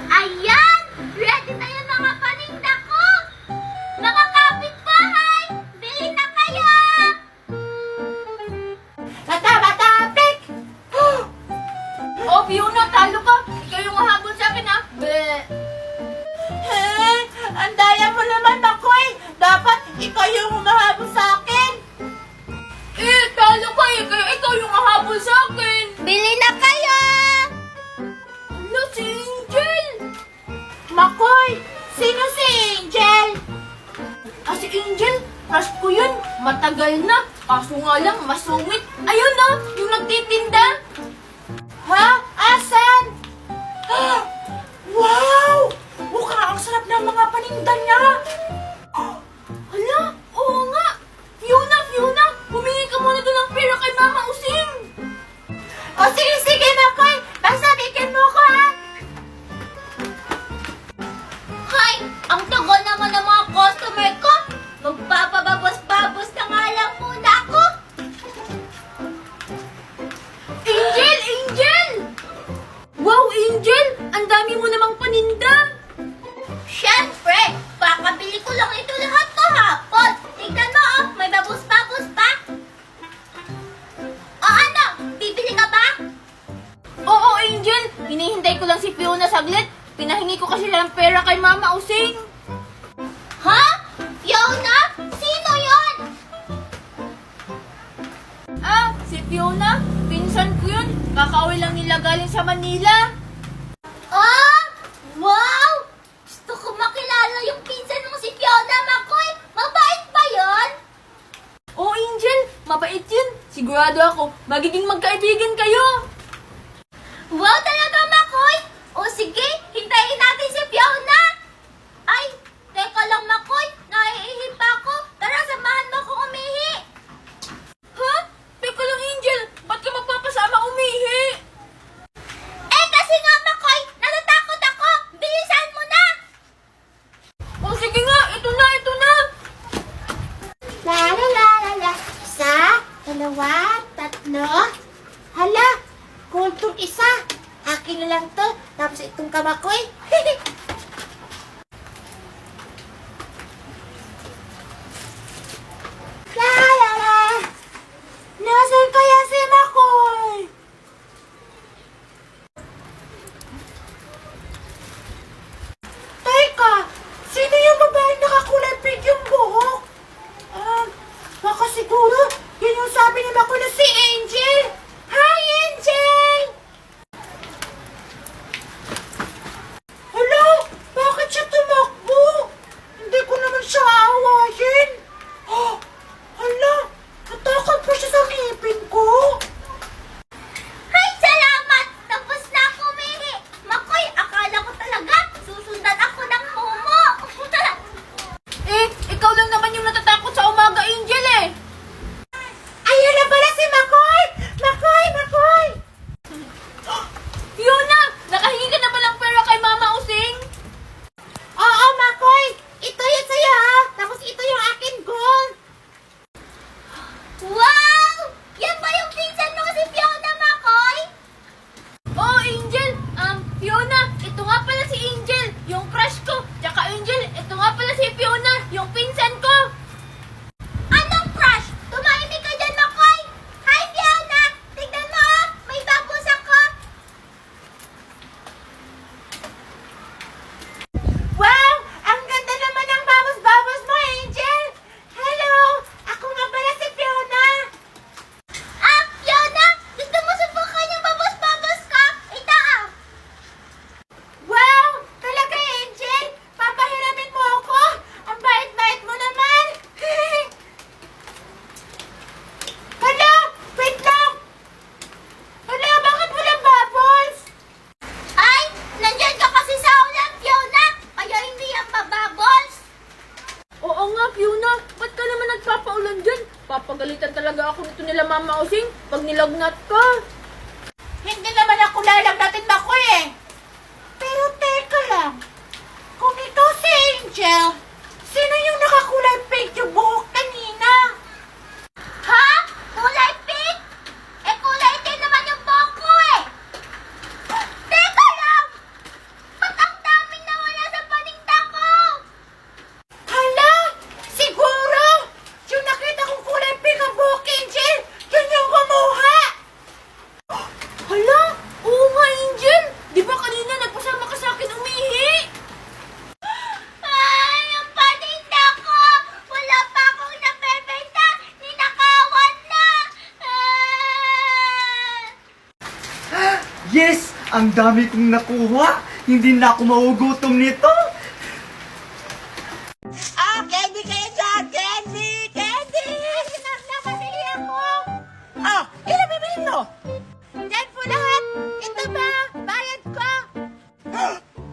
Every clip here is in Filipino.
Ayan! Ready na yung mga paninda ko! Mga kapitbahay! Bili na kayo! Bata-bata-pik! Oh, Fiona, talo ka. Ikaw yung mahabol sa akin, ha? Bleh. Ang daya mo naman, Makoy! Dapat ikaw yung humahabol sa akin! Talo ka eh. Kaya ikaw yung mahabol sa akin. Bili na kayo! Ano, si Angel? Makoy! Sino si Angel? Si Angel, crush ko yun. Matagal na. Kaso nga lang, masungit. Ayun na, yung nagtitinda. Ha? Asan? Wow! Mukhang ang sarap ng mga paninda niya! Hala, oo nga. Fiona, humingi ka muna doon ng pera kay Mama Using. O sige, Makoy! Basta bigyan mo ko, ha? Hay! Ang tagal naman ng mga customer ko! Magpapababos-babos na nga lang muna ako! Angel! Wow, Angel! Ang dami mo namang paninda. Siyempre! Kakabili ko lang ito lahat kahapon! Tignan mo oh! May babos-babos pa! O ano? Bibili ka ba? Oo, Angel. Hinihintay ko lang si Fiona saglit. Pinahingi ko kasi lang pera kay Mama Using. Ha? Fiona? Sino yon? Si Fiona? Pinsan ko yun. Kakauwi lang nila galing sa Manila. Ah! Wow! Gusto ko makilala yung pinsan mong si Fiona, Makoy! Mabait ba yon? Oh, Angel. Mabait yun. Sigurado ako, magiging magkaibigan kayo. Wow talaga, Makoy! O sige, hintayin natin si Fiona! Ay, teka lang, Makoy! Naiihi pa ako! Tara, samahan mo ko umihi! Ha? Teka lang, Angel. Ba't ka magpapasama umihi? Kasi nga, Makoy! Natatakot ako! Bilisan mo na! Oh, sige nga. Ito na. La. Isa, dalawa, tatlo. Hala, cool tong isa. Akin na lang to. Tapos itong kamakoy. La. Nasaan kaya si Makoy? Teka, sino yung babaeng nakakulay pink yung buhok? Baka siguro, yun yung sabi ni Makoy na si Angel. Hi, Angel! Hello? Bakit siya tumakbo? Hindi ko naman siya aawayin. Hala, natakot pa siya sa ngipin ko. Ay, salamat! Tapos na ako umihi! Makoy, akala ko talaga susundan ako ng momo! Ikaw lang naman yung natatakot sa umaga, Angel eh. Ayun na pala si Makoy! Makoy! Fiona, nakahingi ka na ba ng pera kay Mama Using? Oo, Makoy! Ito yun sa'yo, ha? Tapos ito yung akin gold. Wow! Yan ba yung pinsan mo si Fiona, Makoy? Oh, Angel. Fiona, ito nga pala si Angel, yung crush ko. Tsaka Angel, ito nga pala si Fiona, yung pinsan ko. Anong crush? Tumahimik ka dyan, Makoy! Hi, Fiona! Tignan mo, oh! May babos ako! Wow! Ang ganda naman ng babos-babos mo, Angel! Hello! Ako nga pala si Fiona! Fiona! Gusto mo subukan yung babos-babos ko? Ito, ah! Wow! Talaga, Angel! Papahiramin mo ako! Ang bait-bait mo naman! Hala! Wait lang! Hala, bakit walang bubbles? Ay! Nandyan ka kasi sa ulan, Fiona! Kaya hindi yan bababos! Oo nga, Fiona. Ba't ka naman nagpapaulan dyan? Papagalitan talaga ako nito nila Mama Using pag nilagnat ka. Hindi naman ako lalagnatin, Makoy eh! Pero teka lang, kung ito si Angel, sino yung nakakulay pink yung buhok kanina? Ha? Kulay pink? Kulay din naman yung buhok ko eh! Teka lang! Ang dami kong nakuha. Hindi na ako maugutom nito. Ah, candy kayo dyan! Candy! Candy! Nakabili ako! Ah, ilan bibili mo? Yan po lahat! Ito ba? Bayad ko!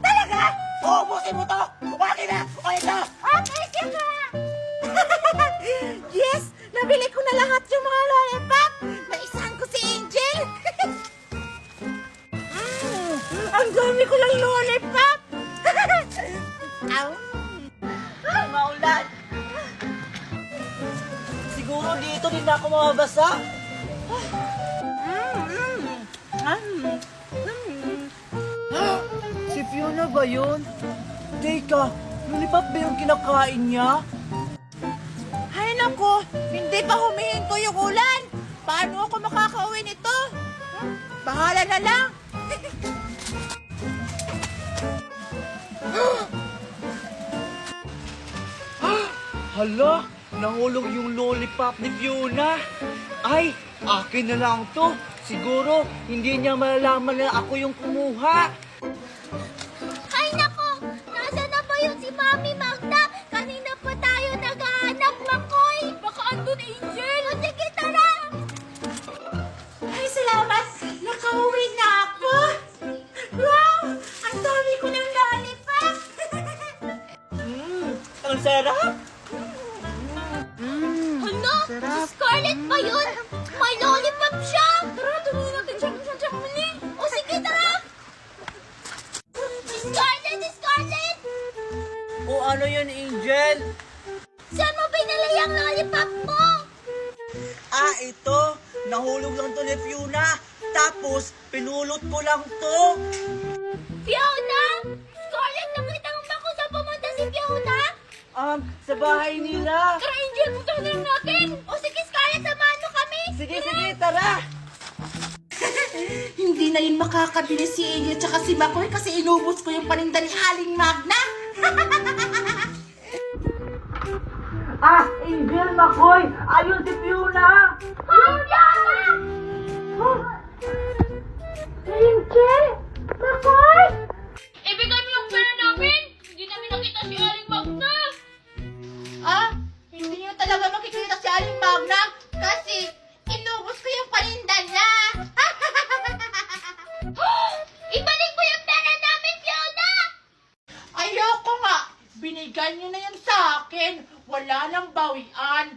Talaga? Uubusin mo to! Wagi na! O ito! Okay, sige! Yes! Nabili ko na lahat yung mga lollipop! Naisahan ko si Angel! Ang dami ko lang lollipop! Ow! Ay, maulan. Siguro dito din ako mababasa. Si Fiona ba yun? Teka, lollipop ba yung kinakain niya? Ay nako, hindi pa humihinto yung ulan. Paano ako makakauwi nito? Bahala na lang. Hala, nahulog yung lollipop ni Fiona. Ay, akin na lang to. Siguro, hindi niya malalaman na ako yung kumuha. Ay nako, nasa na ba yun si Mami Magda? Kanina pa tayo naghahanap, Makoy. Baka andun, Angel. O sige, tara. Ay, salamat. Nakauwi na ako. Wow, ang dami ko ng lollipop. Ang sarap. Hala, si Scarlett ba yun? May lollipop siya. Tara, tumingin natin siya muli. O sige, tara. Si Scarlett! O ano yun, Angel? Saan mo binili ang lollipop mo? Ah, ito. Nahulog lang to ni Fiona. Tapos, pinulot ko lang to. Fiona? Scarlett, nakita mo ba kung saan pumunta si Fiona? Sa bahay nila. Tara, Angel, punta na rin natin. O sige, Scarlett, samahan mo kami. Sige, tara. Hindi na yun makakabili si Angel tsaka si Makoy kasi inubos ko yung paninda ni Aling Magna. Ah, Angel, Makoy! Ayun si Fiona! Fiona! Angel! Makoy! Ibigay mo yung pera namin! Hindi namin nakita si Aling Magna! Ah, hindi niyo talaga makikita si Aling Magna kasi inubos ko yung paninda niya. Ibalik mo yung pera namin, Fiona! Ayoko nga. Binigay niyo na yan sa akin. Wala nang bawian.